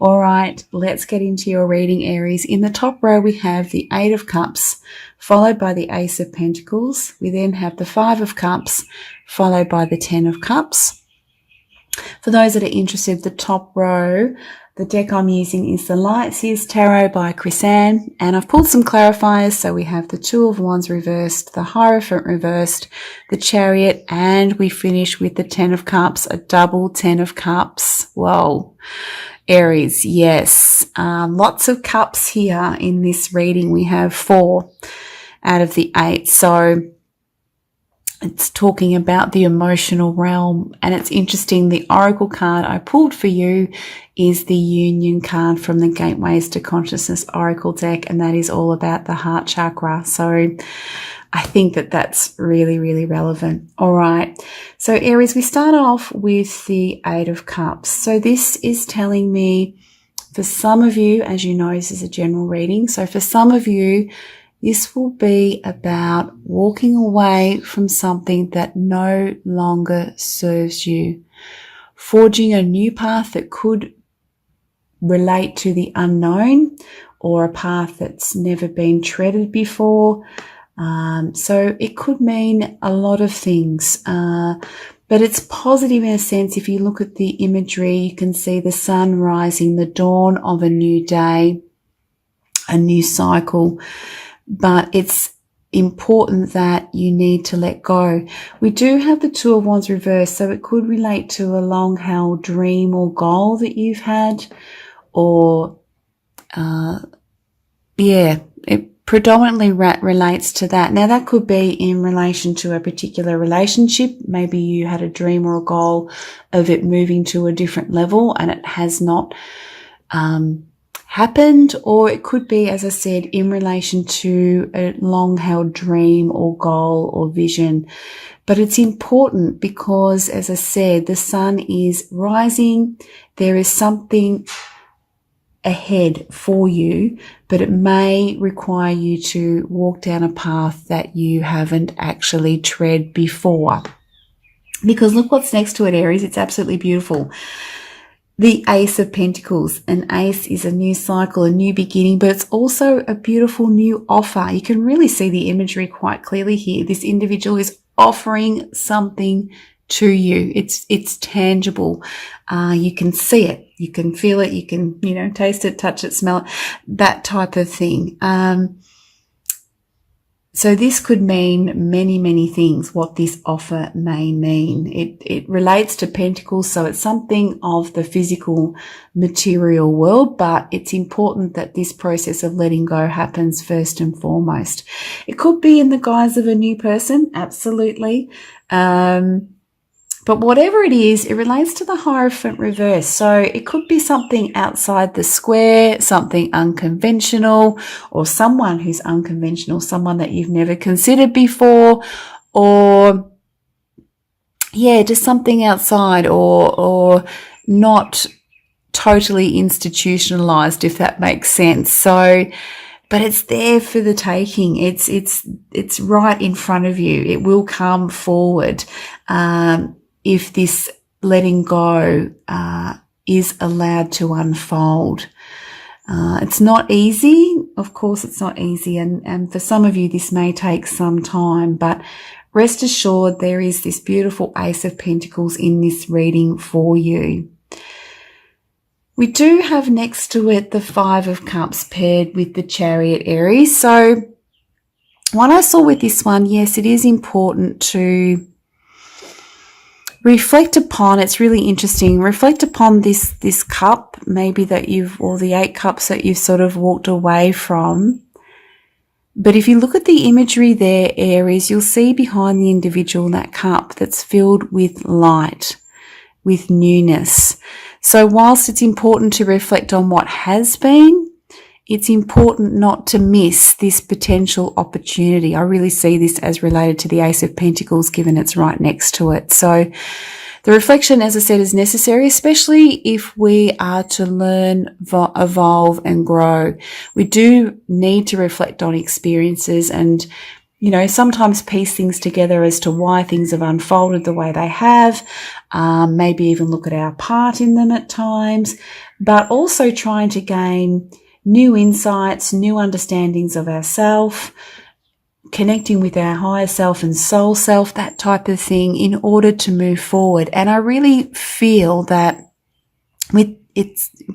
All right, let's get into your reading, Aries. In the top row, we have the Eight of Cups, followed by the Ace of Pentacles. We then have the Five of Cups, followed by the Ten of Cups. For those that are interested, the top row, the deck I'm using is the Lights Years Tarot by Chrisanne, and I've pulled some clarifiers. So we have the Two of Wands reversed, the Hierophant reversed, the Chariot, and we finish with the Ten of Cups, a double Ten of Cups. Whoa. Aries, yes. Lots of cups here in this reading. We have 4 out of the 8. So it's talking about the emotional realm, and it's interesting. The oracle card I pulled for you is the Union card from the Gateways to Consciousness Oracle deck, and that is all about the heart chakra. So I think that that's really, really relevant. All right. So Aries, we start off with the Eight of Cups. So this is telling me, for some of you, as you know, this is a general reading. So for some of you, this will be about walking away from something that no longer serves you, forging a new path that could relate to the unknown, or a path that's never been treaded before. So it could mean a lot of things, but it's positive in a sense. If you look at the imagery, you can see the sun rising, the dawn of a new day, a new cycle. But it's important that you need to let go. We do have the Two of Wands reversed, so it could relate to a long-held dream or goal that you've had, or it predominantly relates to that. Now, that could be in relation to a particular relationship. Maybe you had a dream or a goal of it moving to a different level and it has not happened, or it could be, as I said, in relation to a long-held dream or goal or vision. But it's important because, as I said, the sun is rising. There is something ahead for you, but it may require you to walk down a path that you haven't actually tread before. Because look what's next to it, Aries. It's absolutely beautiful. The Ace of Pentacles. An ace is a new cycle, a new beginning, but it's also a beautiful new offer. You can really see the imagery quite clearly here. This individual is offering something to you. It's tangible. You can see it. You can feel it. You can, taste it, touch it, smell it, that type of thing. So this could mean many, many things, what this offer may mean. It relates to Pentacles, so it's something of the physical material world, but it's important that this process of letting go happens first and foremost. It could be in the guise of a new person, absolutely. But whatever it is, it relates to the Hierophant reverse. So it could be something outside the square, something unconventional, or someone who's unconventional, someone that you've never considered before, or just something outside, or not totally institutionalized, if that makes sense. So, but it's there for the taking. It's right in front of you. It will come forward. If this letting go is allowed to unfold. It's not easy. Of course, it's not easy. And for some of you, this may take some time, but rest assured there is this beautiful Ace of Pentacles in this reading for you. We do have next to it the Five of Cups paired with the Chariot, Aries. So what I saw with this one, yes, it is important to reflect upon. It's really interesting. Reflect upon this cup, maybe or the 8 cups that you've sort of walked away from. But if you look at the imagery there, Aries, you'll see behind the individual that cup that's filled with light, with newness. So whilst it's important to reflect on what has been, it's important not to miss this potential opportunity. I really see this as related to the Ace of Pentacles, given it's right next to it. So the reflection, as I said, is necessary, especially if we are to learn, evolve and grow. We do need to reflect on experiences and sometimes piece things together as to why things have unfolded the way they have, maybe even look at our part in them at times, but also trying to gain new insights, new understandings of ourselves, connecting with our higher self and soul self, that type of thing, in order to move forward. And I really feel that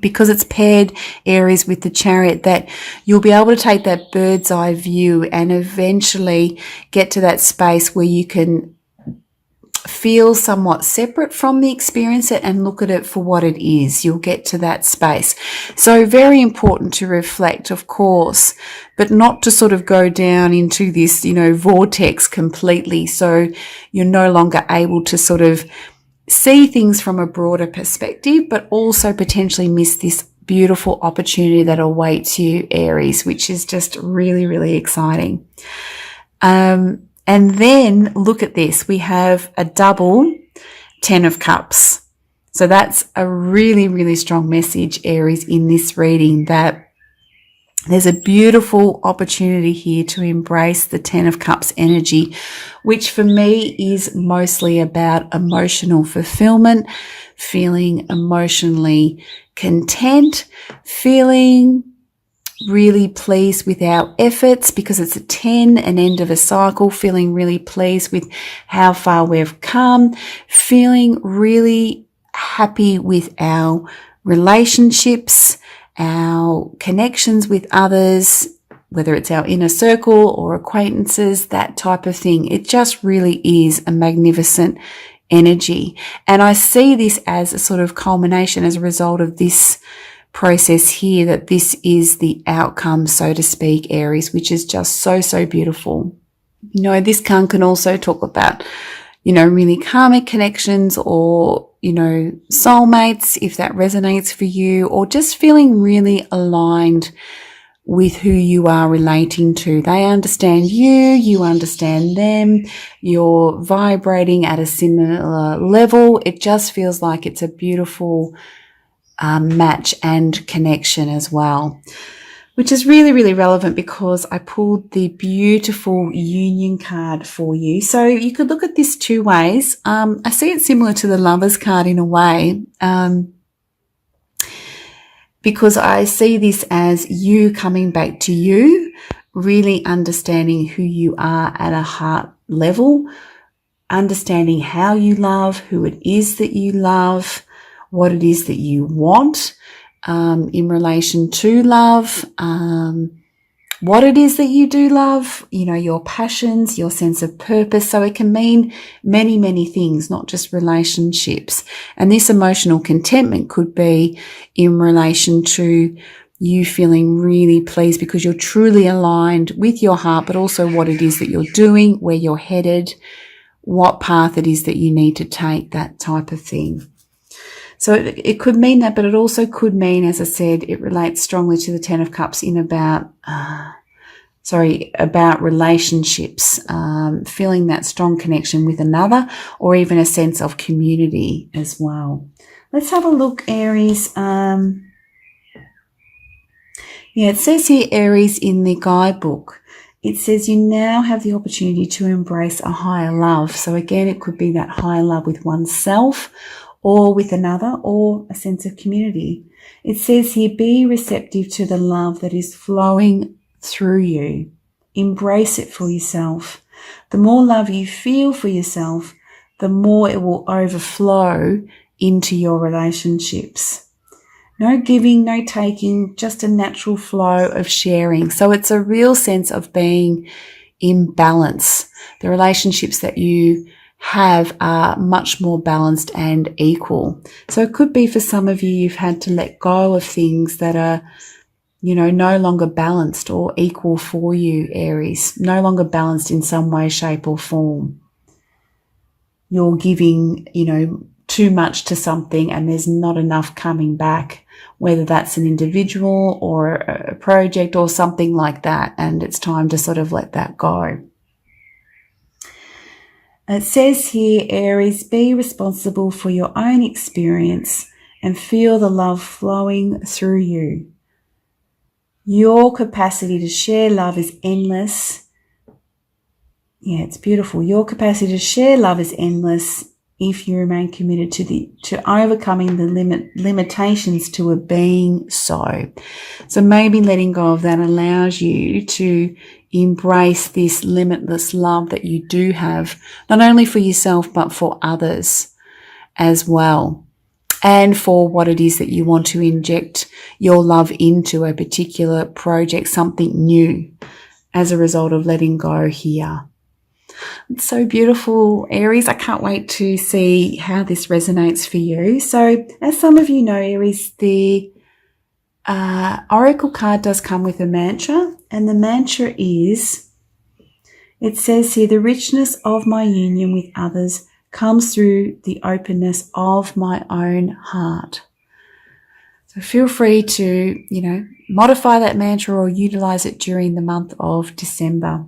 because it's paired Aries with the Chariot, that you'll be able to take that bird's eye view and eventually get to that space where you can feel somewhat separate from the experience and look at it for what it is. You'll get to that space. So very important to reflect, of course, but not to sort of go down into this, vortex completely. So you're no longer able to sort of see things from a broader perspective, but also potentially miss this beautiful opportunity that awaits you, Aries, which is just really, really exciting. And then look at this. We have a double 10 of Cups. So that's a really, really strong message, Aries, in this reading, that there's a beautiful opportunity here to embrace the 10 of Cups energy, which for me is mostly about emotional fulfillment, feeling emotionally content, feeling really pleased with our efforts, because it's a 10, an end of a cycle, feeling really pleased with how far we've come, feeling really happy with our relationships, our connections with others, whether it's our inner circle or acquaintances, that type of thing. It just really is a magnificent energy. And I see this as a sort of culmination as a result of this process here, that this is the outcome, so to speak, Aries, which is just so, so beautiful. This card can also talk about, really karmic connections, or soulmates, if that resonates for you, or just feeling really aligned with who you are relating to. They understand you, you understand them, you're vibrating at a similar level. It just feels like it's a beautiful match and connection as well, which is really, really relevant because I pulled the beautiful union card for you. So you could look at this two ways. I see it similar to the Lovers card in a way, because I see this as you coming back to you, really understanding who you are at a heart level, understanding how you love, who it is that you love, what it is that you want in relation to love, what it is that you do love, your passions, your sense of purpose. So it can mean many, many things, not just relationships. And this emotional contentment could be in relation to you feeling really pleased because you're truly aligned with your heart, but also what it is that you're doing, where you're headed, what path it is that you need to take, that type of thing. So it could mean that, but it also could mean, as I said, it relates strongly to the 10 of Cups in about relationships, feeling that strong connection with another, or even a sense of community as well. Let's have a look, Aries. It says here, Aries, in the guidebook, it says you now have the opportunity to embrace a higher love. So again, it could be that higher love with oneself, or with another, or a sense of community. It says here, be receptive to the love that is flowing through you. Embrace it for yourself. The more love you feel for yourself, the more it will overflow into your relationships. No giving, no taking, just a natural flow of sharing. So it's a real sense of being in balance. The relationships that you have are much more balanced and equal. So it could be for some of you, you've had to let go of things that are, no longer balanced or equal for you, Aries, no longer balanced in some way, shape or form. You're giving, too much to something and there's not enough coming back, whether that's an individual or a project or something like that. And it's time to sort of let that go. It says here, Aries, be responsible for your own experience and feel the love flowing through you. Your capacity to share love is endless. Yeah, it's beautiful. Your capacity to share love is endless if you remain committed to overcoming the limitations to a being so. So maybe letting go of that allows you to embrace this limitless love that you do have, not only for yourself, but for others as well. And for what it is that you want to inject your love into, a particular project, something new, as a result of letting go here. It's so beautiful, Aries. I can't wait to see how this resonates for you. So, as some of you know, Aries, the Oracle card does come with a mantra, and the mantra is, it says here, the richness of my union with others comes through the openness of my own heart. So feel free to, modify that mantra or utilize it during the month of December.